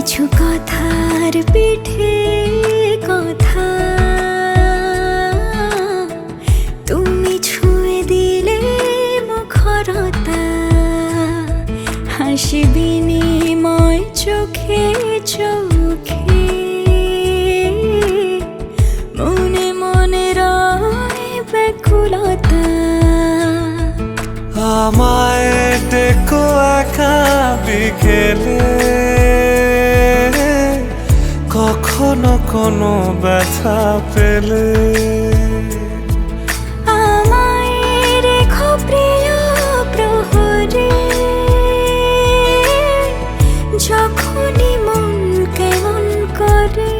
কিছু কথার পিঠে কথা তুমি ছুঁয়ে দিলে মুখরতা, হাসি বিনিময় চোখে চোখে, মনে মনে রয় ব্যাকুলতা। আমায় ডেকো একা বিকেলে, কখনো কোনো ব্যথা পেলে। আমায় রেখো প্রিয় প্রহরে, যখনই মন কেমন করে।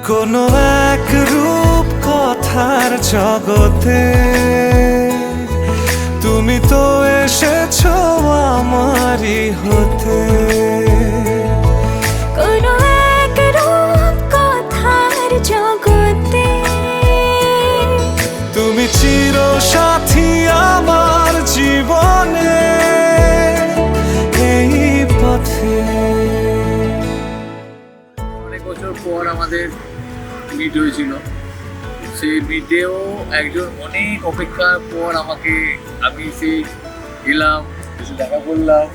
কোনো এক রূপ কথার জগতে তুমি তো এসেছো আমারই হতে। কোনো এক রূপ কথার জগতে তুমি চির সাথী আমার জীবনে এই পথে। অনেক বছর পর আমাদের মিট হয়েছিল, সেই মিটেও একজন অনেক অপেক্ষার পর আমি সেই এলাম, এসে দেখা করলাম।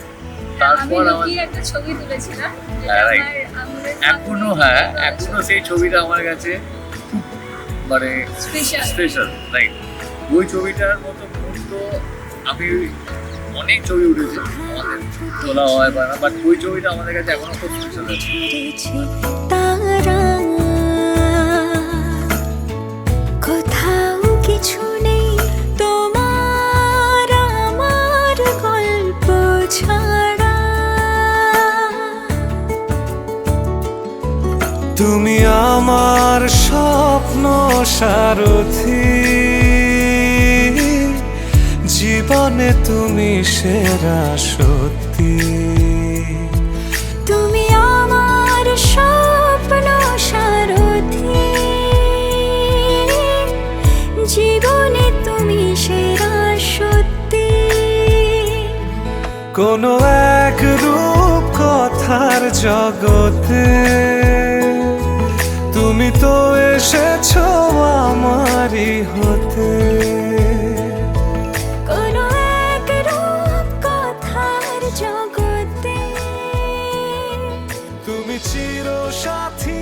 তারপর একটা ছবি তুলেছিলাম এখনো সেই ছবিটা আমার কাছে খুব মানে স্পেশাল, রাইট? ওই ছবিটার মতো মুহূর্ত আমি অনেক ছবি উঠেছে আমাদের তোলা হয় বা না, বাট ওই ছবিটা আমাদের কাছে এখনো খুব স্পেশাল আছে। তারা কোথাও কিছু নেই তোমার আমার গল্প ছাড়া। তুমি আমার স্বপ্ন সারথি, জীবনে তুমি সেরা সত্যি। তুমি আমার স্বপ্ন সারথি, জীবনে তুমি সেরা সত্যি। কোনো এক রূপ কথার জগতে তুমি তো এসেছো আমারই হতে। কোনো এক রূপ কথার জগতে তুমি চির সাথী